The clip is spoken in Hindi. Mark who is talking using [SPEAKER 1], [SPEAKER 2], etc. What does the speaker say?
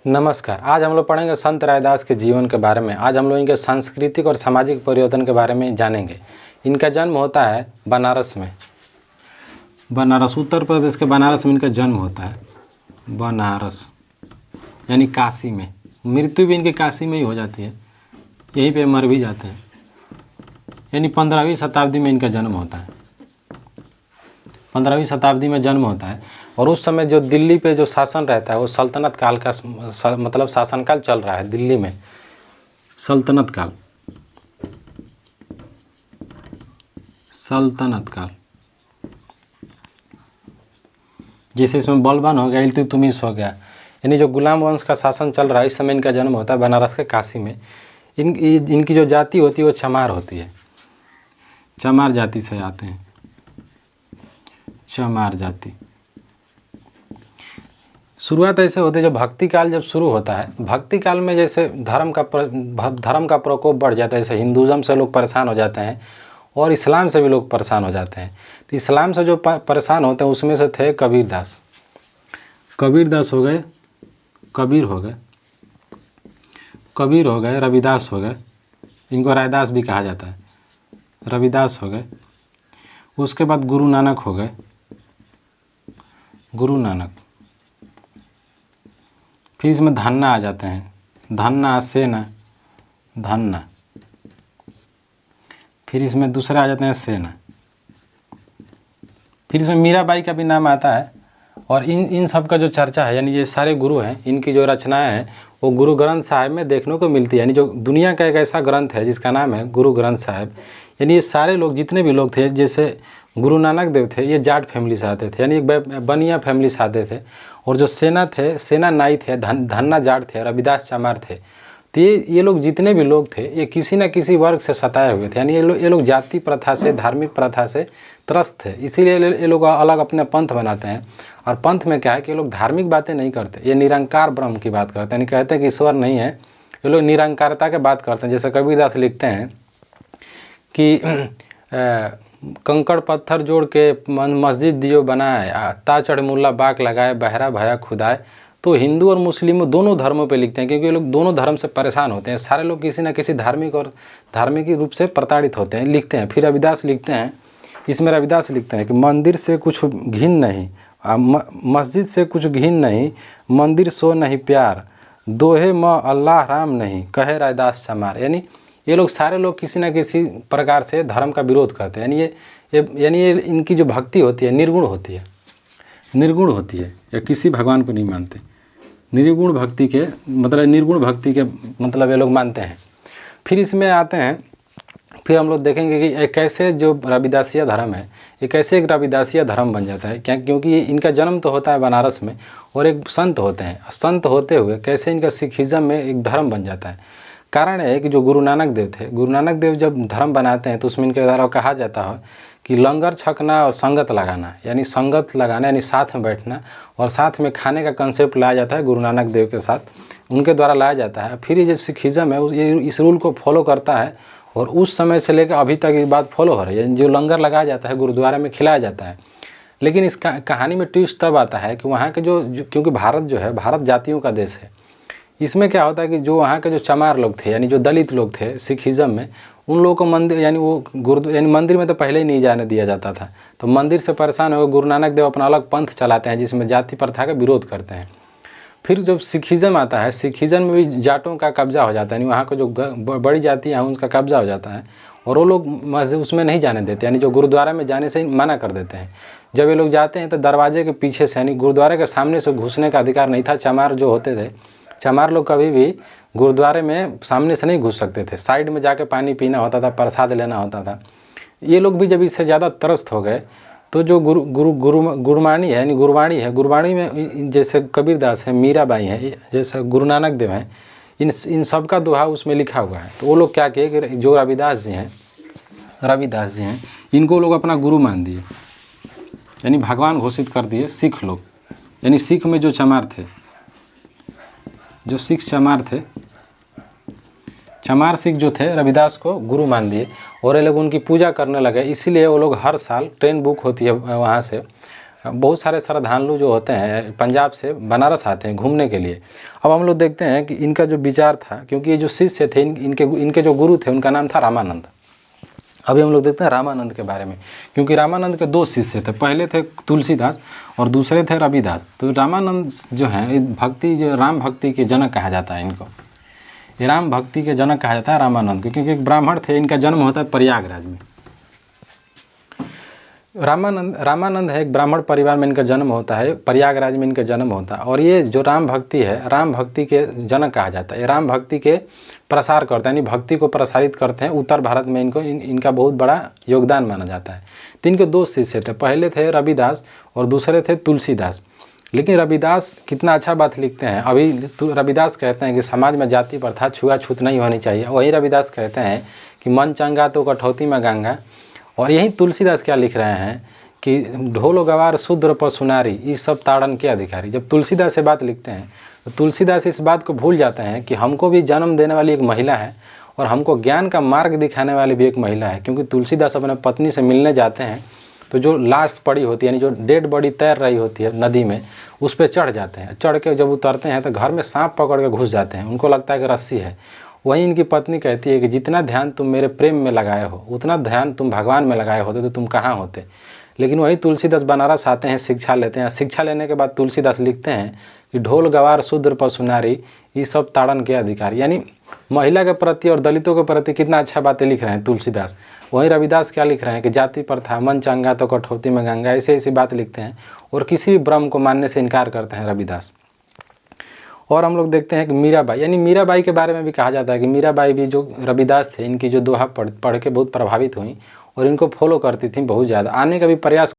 [SPEAKER 1] नमस्कार। आज हम लोग पढ़ेंगे संत रैदास के जीवन के बारे में। आज हम लोग इनके सांस्कृतिक और सामाजिक परिवर्तन के बारे में जानेंगे। इनका जन्म होता है बनारस में, बनारस उत्तर प्रदेश के बनारस में इनका जन्म होता है। बनारस यानी काशी में। मृत्यु भी इनकी काशी में ही हो जाती है, यहीं पे मर भी जाते हैं। यानी 15वीं शताब्दी में इनका जन्म होता है। 15वीं शताब्दी में जन्म होता है और उस समय जो दिल्ली पे जो शासन रहता है वो सल्तनत काल का मतलब शासनकाल चल रहा है दिल्ली में। सल्तनत काल, सल्तनत काल जैसे इसमें बलबन हो गया, इल्तुतमिश हो गया, यानी जो गुलाम वंश का शासन चल रहा है। इस समय इनका जन्म होता है बनारस के काशी में। इनकी जो जाति होती है वो चमार होती है। चमार जाति से आते हैं, चमार जाति। शुरुआत ऐसे होती है, जब भक्ति काल जब शुरू होता है, भक्ति काल में जैसे धर्म का प्रकोप बढ़ जाता है। जैसे हिंदुज़म से लोग परेशान हो जाते हैं और इस्लाम से भी लोग परेशान हो जाते हैं। तो इस्लाम से जो परेशान होते हैं उसमें से थे कबीरदास। कबीरदास हो गए, कबीर हो गए, कबीर हो गए, रविदास हो गए, इनको रैदास भी कहा जाता है। रविदास हो गए, उसके बाद गुरु नानक हो गए, गुरु नानक। फिर इसमें धन्ना आ जाते हैं, धन्ना, सेना, धन्ना। फिर इसमें दूसरे आ जाते हैं सेना। फिर इसमें मीराबाई का भी नाम आता है। और इन सब का जो चर्चा है, यानी ये सारे गुरु हैं, इनकी जो रचनाएं हैं वो गुरु ग्रंथ साहिब में देखने को मिलती है। यानी जो दुनिया का एक ऐसा ग्रंथ है जिसका नाम है गुरु ग्रंथ साहिब। यानी ये सारे लोग जितने भी लोग थे, जैसे गुरु नानक देव थे, ये जाट फैमिली से आते थे, यानी एक बनिया फैमिली से आते थे। और जो सेना थे, सेना नाई थे, धन्ना जाट थे, रविदास चमार थे। तो ये लोग जितने भी लोग थे ये किसी न किसी वर्ग से सताए हुए थे। यानी ये लोग जाति प्रथा से, धार्मिक प्रथा से त्रस्त थे। इसीलिए ये लोग अलग अपने पंथ बनाते हैं। और पंथ में क्या है कि ये लोग धार्मिक बातें नहीं करते, ये निरंकार ब्रह्म की बात करते हैं। यानी कहते हैं कि ईश्वर नहीं है, ये लोग निरंकारता की बात करते हैं। जैसे कबीरदास लिखते हैं कि कंकड़ पत्थर जोड़ के मस्जिद दियो बनाए, ता चढ़ मुल्ला बाग लगाए, बहरा भया खुदाए। तो हिंदू और मुस्लिम दोनों धर्मों पे लिखते हैं, क्योंकि ये लोग दोनों धर्म से परेशान होते हैं। सारे लोग किसी न किसी धार्मिक रूप से प्रताड़ित होते हैं, लिखते हैं। फिर रविदास लिखते हैं, इसमें रविदास लिखते हैं कि मंदिर से कुछ घिन नहीं, मस्जिद से कुछ घिन नहीं, मंदिर सो नहीं प्यार, दोहे म अल्लाह राम नहीं, कहे रैदास चमार। यानी ये लोग सारे लोग किसी न किसी प्रकार से धर्म का विरोध करते हैं। यानी ये इनकी जो भक्ति होती है निर्गुण होती है, निर्गुण होती है, या किसी भगवान को नहीं मानते। निर्गुण भक्ति के मतलब, निर्गुण भक्ति के मतलब ये लोग मानते हैं। फिर इसमें आते हैं, फिर हम लोग देखेंगे कि एक कैसे जो रविदासिया धर्म है, एक कैसे एक रविदासिया धर्म बन जाता है। क्योंकि इनका जन्म तो होता है बनारस में और एक संत होते हैं। संत होते हुए कैसे इनका सिखिज़म में एक धर्म बन जाता है। कारण है कि जो गुरु नानक देव थे, गुरु नानक देव जब धर्म बनाते हैं तो उसमें इनके द्वारा कहा जाता है कि लंगर छकना और संगत लगाना, यानी संगत लगाना यानी साथ में बैठना और साथ में खाने का कंसेप्ट लाया जाता है गुरु नानक देव के साथ, उनके द्वारा लाया जाता है। फिर ये जो सिखिज़म है ये इस रूल को फॉलो करता है और उस समय से लेकर अभी तक ये बात फॉलो हो रही है। जो लंगर लगाया जाता है गुरुद्वारा में खिलाया जाता है। लेकिन इस कहानी में ट्विस्ट तब आता है कि वहाँ के क्योंकि भारत जो है, भारत जातियों का देश है। इसमें क्या होता है कि जो वहाँ के जो चमार लोग थे, यानी जो दलित लोग थे सिखिज़म में, उन लोगों को मंदिर यानी वो यानी मंदिर में तो पहले ही नहीं जाने दिया जाता था। तो मंदिर से परेशान हो गुरु नानक देव अपना अलग पंथ चलाते हैं जिसमें जाति प्रथा का विरोध करते हैं। फिर जब सिखिज़म आता है, सिखिज़म में भी जाटों का कब्जा हो जाता है, यानी वहाँ को जो बड़ी जाति है उनका कब्जा हो जाता है और वो लोग मस्जिद उसमें नहीं जाने देते, यानी जो गुरुद्वारा में जाने से ही मना कर देते हैं। जब ये लोग जाते हैं तो दरवाजे के पीछे से, यानी गुरुद्वारे के सामने से घुसने का अधिकार नहीं था। चमार जो होते थे, चमार लोग कभी भी गुरुद्वारे में सामने से नहीं घुस सकते थे, साइड में जाके पानी पीना होता था, प्रसाद लेना होता था। ये लोग भी जब इससे ज़्यादा त्रस्त हो गए तो जो गुरुवाणी है, यानी गुरुवाणी है, गुरुवाणी में जैसे कबीरदास है, मीराबाई है, जैसे गुरु नानक देव हैं, इन सब का दोहा उसमें लिखा हुआ है। तो वो लोग क्या किए कि जो रविदास जी हैं इनको लोग अपना गुरु मान दिए, यानी भगवान घोषित कर दिए सिख लोग। यानी सिख में जो चमार थे, जो सिख चमार थे, चमार सिख जो थे रविदास को गुरु मान दिए और ये लोग उनकी पूजा करने लगे। इसीलिए वो लोग हर साल ट्रेन बुक होती है वहाँ से बहुत सारे श्रद्धालु जो होते हैं पंजाब से बनारस आते हैं घूमने के लिए। अब हम लोग देखते हैं कि इनका जो विचार था, क्योंकि ये जो शिष्य थे इनके जो गुरु थे उनका नाम था रामानंद। अभी हम लोग देखते हैं रामानंद के बारे में, क्योंकि रामानंद के 2 शिष्य थे, पहले थे तुलसीदास और दूसरे थे रविदास। तो रामानंद जो है भक्ति, जो राम भक्ति के जनक कहा जाता है इनको, ये राम भक्ति के जनक कहा जाता है रामानंद को, क्योंकि एक ब्राह्मण थे। इनका जन्म होता है प्रयागराज में। रामानंद है, एक ब्राह्मण परिवार में इनका जन्म होता है, प्रयागराज में इनका जन्म होता है। और ये जो राम भक्ति है, राम भक्ति के जनक कहा जाता है। ये राम भक्ति के प्रसार करते हैं, यानी भक्ति को प्रसारित करते हैं उत्तर भारत में। इनका बहुत बड़ा योगदान माना जाता है। तो इनके 2 शिष्य थे, पहले थे रविदास और दूसरे थे तुलसीदास। लेकिन रविदास कितना अच्छा बात लिखते हैं। अभी रविदास कहते हैं कि समाज में जाति प्रथा छुआछूत नहीं होनी चाहिए, वही रविदास कहते हैं कि मन चंगा तो कठौती में गंगा। और यही तुलसीदास क्या लिख रहे हैं कि ढोल गवार शूद्र पशुनारी, इस सब ताड़न के अधिकारी। जब तुलसीदास से बात लिखते हैं तो तुलसीदास इस बात को भूल जाते हैं कि हमको भी जन्म देने वाली एक महिला है और हमको ज्ञान का मार्ग दिखाने वाली भी एक महिला है। क्योंकि तुलसीदास अपने पत्नी से मिलने जाते हैं तो जो लाश पड़ी होती है, यानी जो डेड बॉडी तैर रही होती है नदी में, उस पर चढ़ जाते हैं। चढ़ के जब उतरते हैं तो घर में सांप पकड़ के घुस जाते हैं। उनको लगता है कि रस्सी है। वहीं इनकी पत्नी कहती है कि जितना ध्यान तुम मेरे प्रेम में लगाए हो, उतना ध्यान तुम भगवान में लगाए होते तो तुम कहाँ होते। लेकिन वही तुलसीदास बनारस आते हैं, शिक्षा लेते हैं। शिक्षा लेने के बाद तुलसीदास लिखते हैं कि ढोल गवार शूद्र पशुनारी, ये सब ताड़न के अधिकारी। यानी महिला के प्रति और दलितों के प्रति कितना अच्छा बातें लिख रहे हैं तुलसीदास। वहीं रविदास क्या लिख रहे हैं कि जाति प्रथा, मन चंगा तो कठौती में गंगा, ऐसे ऐसी बात लिखते हैं। और किसी भी ब्रह्म को मानने से इनकार करते हैं रविदास। और हम लोग देखते हैं कि मीराबाई, यानी मीराबाई के बारे में भी कहा जाता है कि मीराबाई भी जो रविदास थे, इनकी जो दोहा पढ़ के बहुत प्रभावित हुई और इनको फॉलो करती थी बहुत ज़्यादा। आने का भी प्रयास